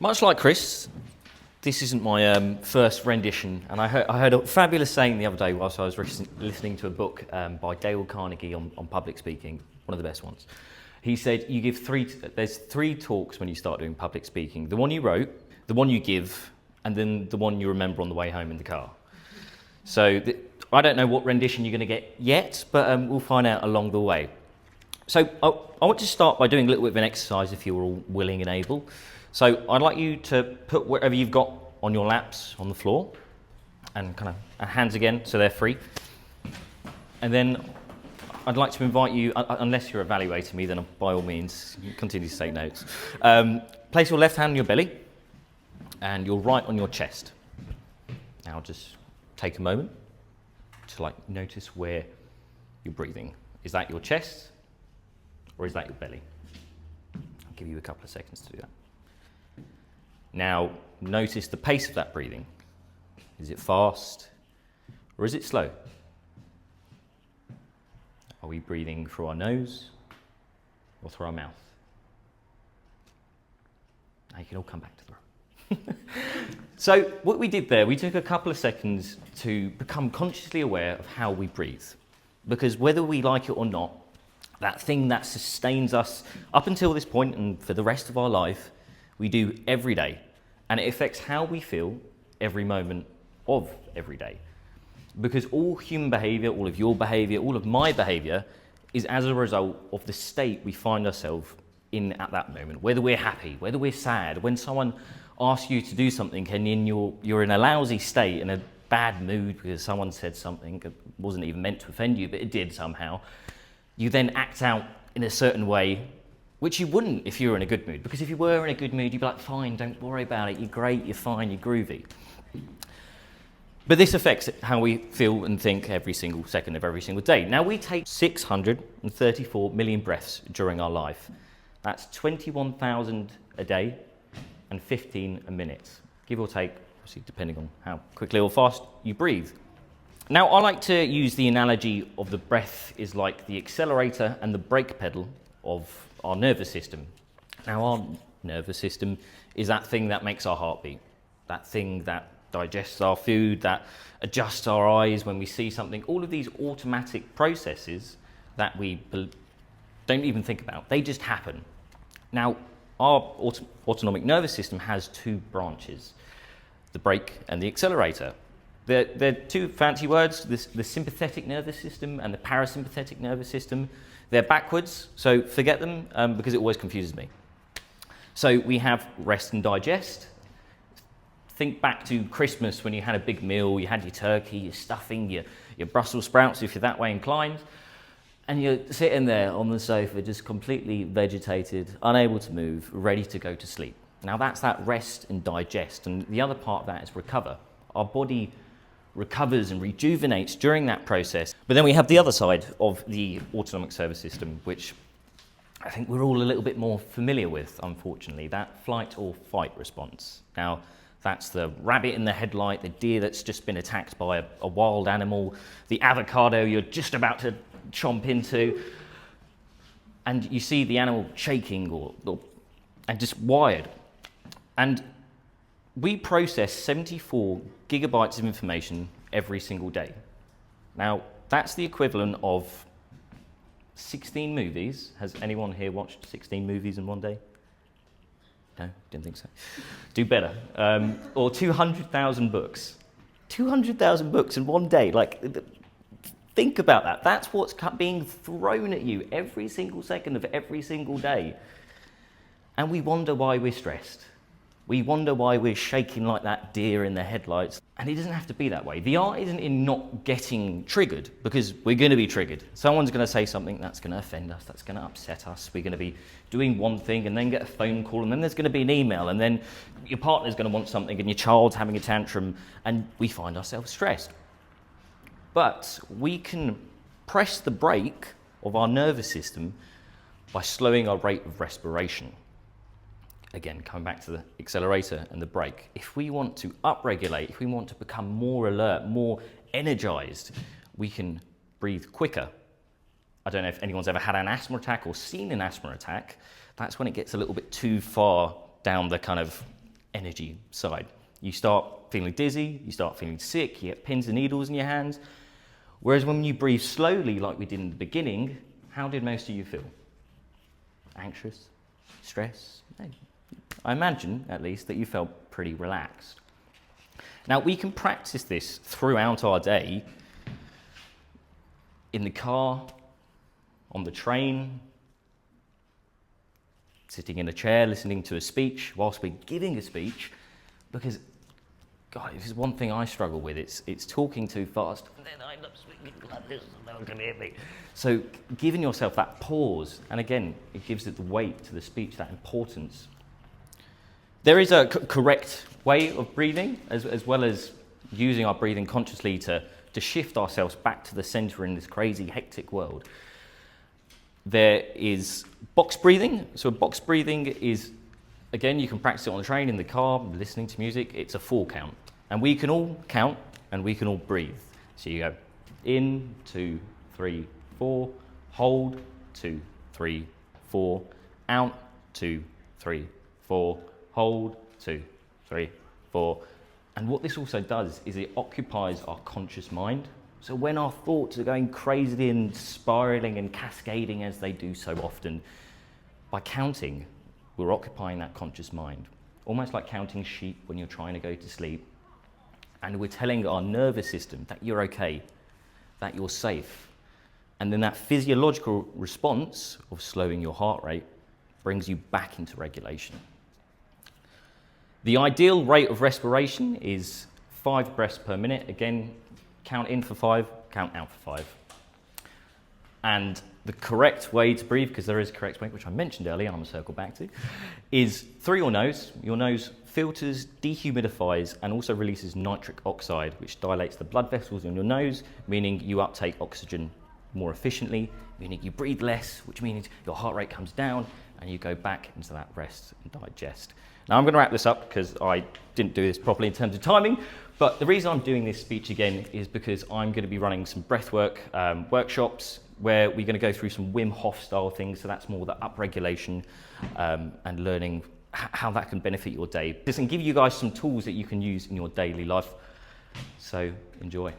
Much like Chris, this isn't my first rendition, and I heard a fabulous saying the other day whilst I was listening to a book by Dale Carnegie on public speaking, one of the best ones. He said you give there's three talks when you start doing public speaking: the one you wrote, the one you give, and then the one you remember on the way home in the car. So I don't know what rendition you're going to get yet, but we'll find out along the way. So I want to start by doing a little bit of an exercise if you're all willing and able. So I'd like you to put whatever you've got on your laps on the floor, and kind of hands again so they're free. And then I'd like to invite you, unless you're evaluating me, then by all means continue to take notes. Place your left hand on your belly and your right on your chest. Now just take a moment to notice where you're breathing. Is that your chest or is that your belly? I'll give you a couple of seconds to do that. Now, notice the pace of that breathing. Is it fast or is it slow? Are we breathing through our nose or through our mouth? Now you can all come back to the room. So what we did there, we took a couple of seconds to become consciously aware of how we breathe. Because whether we like it or not, that thing that sustains us up until this point and for the rest of our life, we do every day, and it affects how we feel every moment of every day. Because all human behaviour, all of your behaviour, all of my behaviour is as a result of the state we find ourselves in at that moment. Whether we're happy, whether we're sad, when someone asks you to do something and you're in a lousy state, in a bad mood because someone said something that wasn't even meant to offend you, but it did somehow, you then act out in a certain way which you wouldn't if you were in a good mood. Because if you were in a good mood, you'd be like, fine, don't worry about it, you're great, you're fine, you're groovy. But this affects how we feel and think every single second of every single day. Now, we take 634 million breaths during our life. That's 21,000 a day and 15 a minute, give or take, obviously depending on how quickly or fast you breathe. Now, I like to use the analogy of the breath is like the accelerator and the brake pedal of our nervous system. Now, our nervous system is that thing that makes our heart beat, that thing that digests our food, that adjusts our eyes when we see something. All of these automatic processes that we don't even think about, they just happen. Now, our autonomic nervous system has two branches, the brake and the accelerator. They're two fancy words, the sympathetic nervous system and the parasympathetic nervous system. They're backwards, so forget them because it always confuses me. So we have rest and digest. Think back to Christmas when you had a big meal, you had your turkey, your stuffing, your Brussels sprouts if you're that way inclined, and you're sitting there on the sofa just completely vegetated, unable to move, ready to go to sleep. Now that's that rest and digest, and the other part of that is recover. Our body recovers and rejuvenates during that process. But then we have the other side of the autonomic nervous system, which I think we're all a little bit more familiar with, unfortunately, that flight or fight response. Now, that's the rabbit in the headlight, the deer that's just been attacked by a wild animal, the avocado you're just about to chomp into, and you see the animal shaking and just wired. And we process 74 gigabytes of information every single day. Now, that's the equivalent of 16 movies. Has anyone here watched 16 movies in one day? No, didn't think so. Do better. Or 200,000 books. 200,000 books in one day. Think about that. That's what's being thrown at you every single second of every single day. And we wonder why we're stressed. We wonder why we're shaking like that deer in the headlights. And it doesn't have to be that way. The art isn't in not getting triggered, because we're going to be triggered. Someone's going to say something that's going to offend us, that's going to upset us. We're going to be doing one thing and then get a phone call, and then there's going to be an email, and then your partner's going to want something and your child's having a tantrum, and we find ourselves stressed. But we can press the brake of our nervous system by slowing our rate of respiration. Again, coming back to the accelerator and the brake, if we want to upregulate, if we want to become more alert, more energized, we can breathe quicker. I don't know if anyone's ever had an asthma attack or seen an asthma attack. That's when it gets a little bit too far down the kind of energy side. You start feeling dizzy, you start feeling sick, you get pins and needles in your hands. Whereas when you breathe slowly, like we did in the beginning, how did most of you feel? Anxious? Stressed? No. I imagine, at least, that you felt pretty relaxed. Now, we can practice this throughout our day, in the car, on the train, sitting in a chair, listening to a speech, whilst we're giving a speech, because, God, this is one thing I struggle with. It's talking too fast, and then I end up speaking like this, and no one can hear me. So giving yourself that pause, and again, it gives it the weight to the speech, that importance. There is a correct way of breathing, as well as using our breathing consciously to shift ourselves back to the center in this crazy, hectic world. There is box breathing. So box breathing is, again, you can practice it on the train, in the car, listening to music. It's a 4 count. And we can all count, and we can all breathe. So you go in, 2, 3, 4, hold, 2, 3, 4, out, 2, 3, 4, hold, 2, 3, 4. And what this also does is it occupies our conscious mind. So when our thoughts are going crazy and spiraling and cascading as they do so often, by counting, we're occupying that conscious mind. Almost like counting sheep when you're trying to go to sleep. And we're telling our nervous system that you're okay, that you're safe. And then that physiological response of slowing your heart rate brings you back into regulation. The ideal rate of respiration is 5 breaths per minute. Again, count in for 5, count out for 5. And the correct way to breathe, because there is a correct way, which I mentioned earlier, and I'm going to circle back to, is through your nose. Your nose filters, dehumidifies, and also releases nitric oxide, which dilates the blood vessels in your nose, meaning you uptake oxygen more efficiently, meaning you breathe less, which means your heart rate comes down, and you go back into that rest and digest. Now I'm going to wrap this up because I didn't do this properly in terms of timing, but the reason I'm doing this speech again is because I'm going to be running some breathwork workshops where we're going to go through some Wim Hof style things, so that's more the upregulation and learning how that can benefit your day. This can give you guys some tools that you can use in your daily life, so enjoy.